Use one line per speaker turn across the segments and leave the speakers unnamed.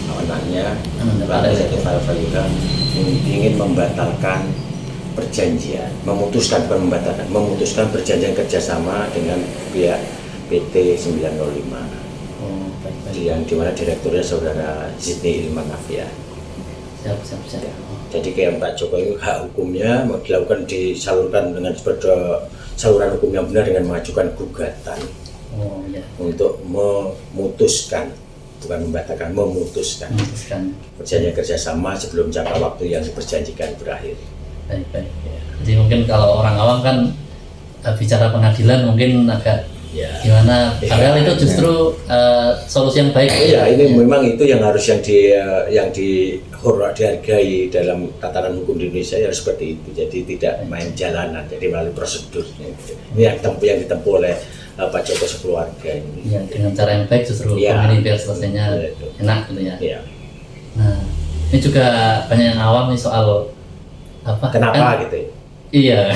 anaknya Pak Setia Fariga ingin membatalkan perjanjian, memutuskan perjanjian kerjasama dengan pihak PT 905 yang dimana direkturnya saudara Sidney Ilman Nafia.
Siap.
Jadi kayak Pak Jokowi hak hukumnya mau dilakukan disalurkan dengan saluran hukum yang benar dengan mengajukan gugatan untuk memutuskan, bukan membatalkan, memutuskan perjanjian kerjasama sebelum jangka waktu yang diperjanjikan berakhir.
Baik. Jadi mungkin kalau orang awam kan bicara pengadilan mungkin agak gimana, padahal itu justru solusi yang baik.
Iya, ini memang itu yang harus yang dihargai dalam tatanan hukum di Indonesia ya seperti itu. Jadi tidak main jalanan, jadi melalui prosedur. Ini yang ditempuh oleh Pak Joko sekeluarga ini.
Ya, dengan cara yang baik justru ini biar selesainya enak gitu ya.
Iya.
Nah, ini juga banyak yang awam nih soal apa?
Kenapa gitu?
Iya.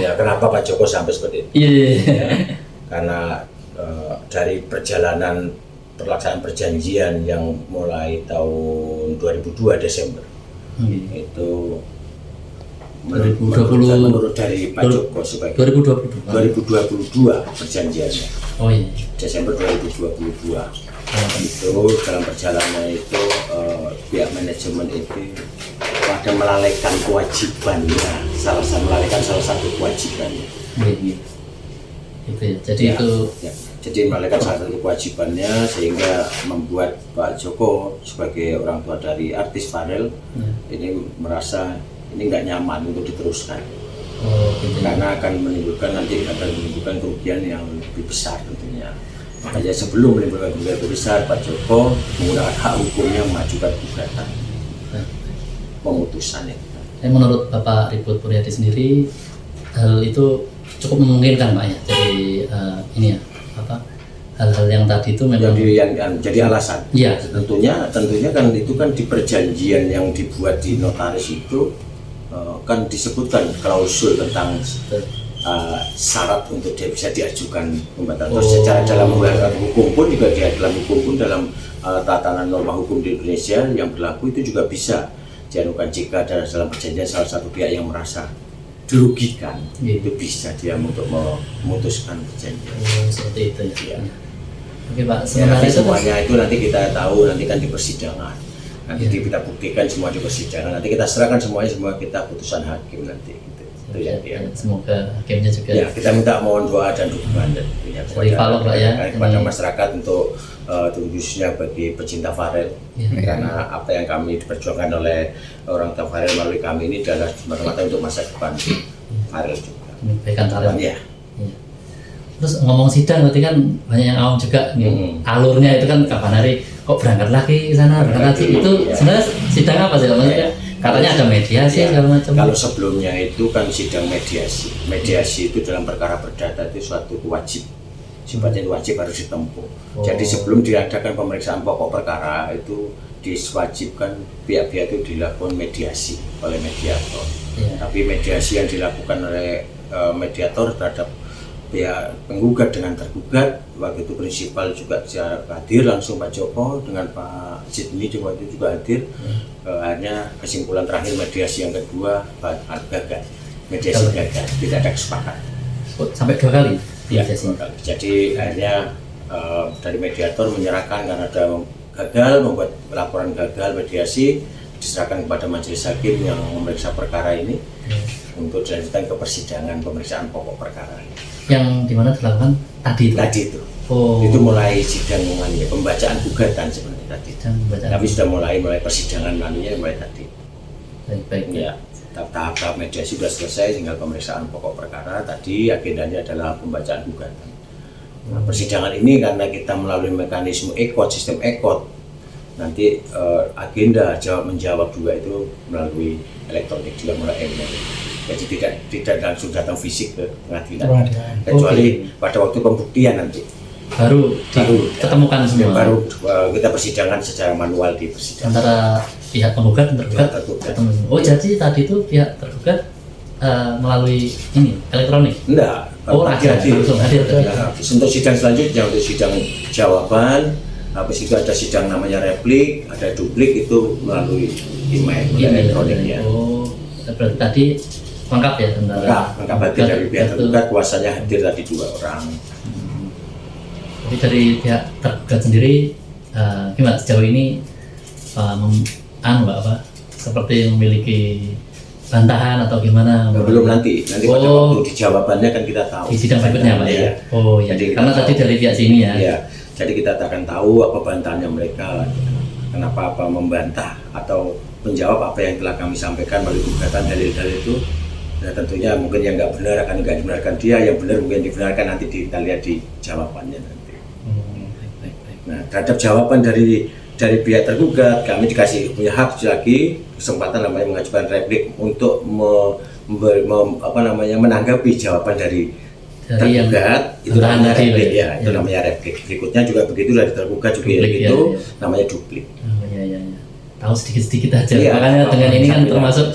Ya, kenapa Pak Joko sampai seperti itu?
Iya.
Karena dari perjalanan pelaksanaan perjanjian yang mulai tahun 2002 Desember itu menurut dari Pak Joko sebagai 2022 perjanjiannya.
Oh iya.
Desember 2022 itu dalam perjalanan itu pihak manajemen itu pada melalaikan kewajibannya, melalaikan salah satu kewajibannya.
Itu ya. Jadi
melalaikan salah satu kewajibannya sehingga membuat Pak Joko sebagai orang tua dari artis Farel ini merasa ini nggak nyaman untuk diteruskan. Karena akan menimbulkan kerugian yang lebih besar tentunya. Makanya sebelum menimbulkan kerugian lebih besar, Pak Joko menggunakan hak hukumnya mengajukan gugatan pemutusan itu.
Menurut Bapak Ribut Puryadi sendiri, hal itu cukup memungkinkan Pak ya. Jadi ini ya hal-hal yang tadi itu memang
jadi alasan.
Iya.
Tentunya kan itu kan di perjanjian yang dibuat di notaris itu kan disebutkan klausul tentang syarat untuk dia bisa diajukan pembatalan. Terus secara dalam hukum pun juga dalam tatanan norma hukum di Indonesia yang berlaku itu juga bisa dianukan jika dalam perjanjian salah satu pihak yang merasa dirugikan, itu bisa dia untuk memutuskan perjanjian.
Seperti itu ya. Oke Pak,
semuanya itu nanti kita tahu nanti kan di persidangan. Nanti kita buktikan semua di persidangan. Nanti kita serahkan semua kita putusan hakim nanti. Itu ya.
Semoga hakimnya juga.
Ya, kita minta mohon doa dan dukungan tentunya kepada masyarakat untuk khususnya bagi pecinta Farel. Karena apa yang kami diperjuangkan oleh orang tua Farel melalui kami ini adalah semata-mata untuk masa depan Farel juga.
Kebaikan Farel.
Ya.
Terus ngomong sidang berarti kan banyak yang awam juga alurnya itu kan kapan hari kok berangkat lagi ke sana, berangkat lagi itu sebenarnya sidang apa sih maksudnya? Katanya ada mediasi segala macam.
Kalau sebelumnya itu kan sidang mediasi itu dalam perkara perdata itu suatu wajib, sifatnya wajib harus ditempuh. Jadi sebelum diadakan pemeriksaan pokok perkara itu diwajibkan pihak-pihak itu dilakukan mediasi oleh mediator. Tapi mediasi yang dilakukan oleh mediator terhadap pihak penggugat dengan tergugat, waktu itu prinsipal juga hadir langsung Pak Joko dengan Pak Sidney waktu itu juga hadir. Hanya kesimpulan terakhir mediasi yang kedua gagal, mediasi gagal, tidak ada kesepakatan.
Sampai 2 kali
mediasi. Jadi akhirnya dari mediator menyerahkan karena ada gagal, membuat laporan gagal mediasi diserahkan kepada majelis hakim yang memeriksa perkara ini untuk dilanjutkan ke persidangan pemeriksaan pokok perkara.
Yang dimana dilakukan tadi
itu. Itu mulai sidang pembacaan gugatan sebenarnya tadi. Tapi sudah mulai persidangan mulai tadi.
Baik.
Ya, tahap mediasi sudah selesai, tinggal pemeriksaan pokok perkara. Tadi agendanya adalah pembacaan gugatan. Nah, persidangan ini karena kita melalui mekanisme sistem ECOT, nanti agenda jawab-menjawab juga itu melalui elektronik juga mulai jadi tidak langsung datang fisik ke pengadilan, kecuali pada waktu pembuktian nanti
baru diketemukan semua.
Baru kita persidangan secara manual di persidangan
antara pihak penggugat dan tergugat. Jadi tadi itu pihak tergugat melalui ini elektronik?
Enggak.
Langsung hadir.
Untuk sidang selanjutnya, untuk sidang jawaban Habis itu ada sidang namanya replik, ada duplik itu melalui email elektronik ya.
Oh, berarti tadi lengkap ya tentang
Lengkap hadir dari pihak tergugat, kuasanya hadir tadi 2 orang.
Jadi dari pihak tergugat sendiri gimana sejauh ini seperti memiliki bantahan atau gimana?
Belum nanti pada waktu di jawabannya kan kita tahu.
Di sidang berikutnya Pak ya. Oh iya.
Jadi
Karena tadi dari pihak sini ya.
Iya. Jadi kita akan tahu apa bantahannya mereka, kenapa apa membantah atau menjawab apa yang telah kami sampaikan melalui gugatan dalil-dalil itu. Nah tentunya mungkin yang nggak benar akan nggak dibenarkan dia, yang benar mungkin dibenarkan, nanti kita lihat di jawabannya nanti.
Baik.
Nah terhadap jawaban dari pihak tergugat, kami dikasih punya hak lagi kesempatan namanya mengajukan replik untuk menanggapi jawaban dari tergugat. Itu namanya replik ya, itu namanya replik. Berikutnya juga begitu, dari tergugat juga
duplik,
itu namanya duplik.
Iya. Tahu sedikit aja. Makanya dengan ini kan termasuk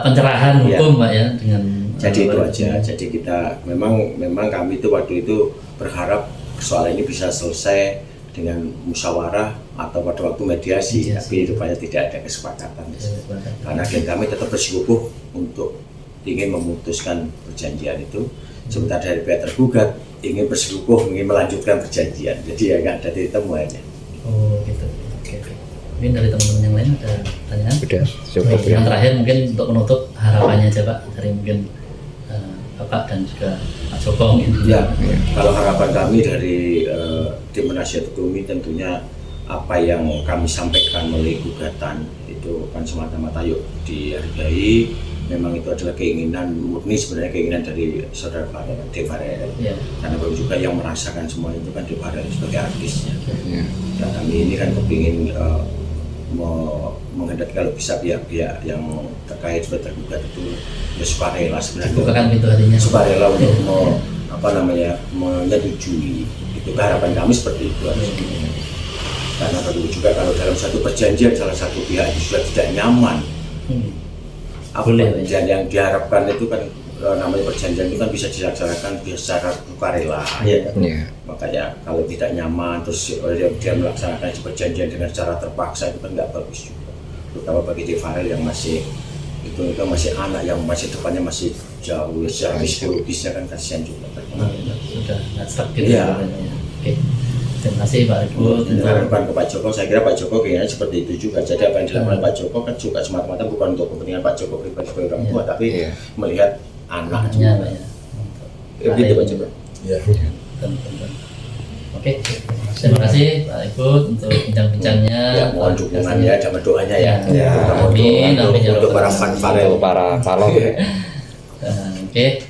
pencerahan hukum Pak ya, dengan
jadi itu aja. Jadi kita memang kami itu waktu itu berharap soal ini bisa selesai dengan musyawarah atau pada waktu mediasi, tapi rupanya tidak ada kesepakatan. Karena kami tetap bersikukuh untuk ingin memutuskan perjanjian itu, sementara dari pihak tergugat ingin bersikukuh ingin melanjutkan perjanjian. Jadi ya nggak ada titik temuannya.
Oh gitu. Oke. Mungkin dari teman-teman yang lain ada pertanyaan?
Sudah cukup ya.
Yang terakhir mungkin untuk menutup harapannya aja Pak dari mungkin Bapak dan juga Pak Joko mungkin.
Ya, kalau harapan kami dari tim penasihat hukum ini tentunya apa yang kami sampaikan melalui gugatan itu kan semata-mata yuk dihargai. Memang itu adalah keinginan murni, sebenarnya keinginan dari saudara Devarel.
Ya.
Karena baru juga yang merasakan semua itu kan Devarel sebagai artisnya. Dan kami ini kan kepingin menghendaki kalau bisa pihak-pihak yang terkait sebagai tergugat itu ya sukarela sebenarnya.
Bukakan pintu hatinya.
Sukarela untuk menyetujui. Itu harapan kami seperti itu. Karena baru juga kalau dalam satu perjanjian salah satu pihak itu sudah tidak nyaman. Perjanjian yang diharapkan itu kan namanya perjanjian itu kan bisa dilaksanakan secara sukarela. Makanya kalau tidak nyaman terus dia melaksanakan perjanjian dengan cara terpaksa itu kan nggak bagus juga. Terutama bagi Devarel yang masih masih anak yang masih depannya masih jauh, secara psikologisnya kan kasihan juga.
Sudah nggak stuck gitu ya. Oke. Terima kasih Pak Ibu.
Harapan ke Pak Joko, saya kira Pak Joko kayaknya seperti itu juga. Jadi apa yang dilakukan Pak Joko kan juga semata-mata bukan untuk kepentingan Pak Joko pribadi sebagai orang tua, tapi melihat anaknya. Begitu Pak Joko.
Oke, terima kasih Pak Ibu untuk bincang-bincangnya.
Ya, mohon dukungannya, jangan doanya ya.
Amin.
Untuk para fanfarel,
para calon.
Oke,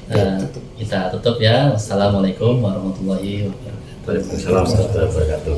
kita tutup ya. Wassalamualaikum warahmatullahi wabarakatuh.
Waalaikumsalam warahmatullahi wabarakatuh.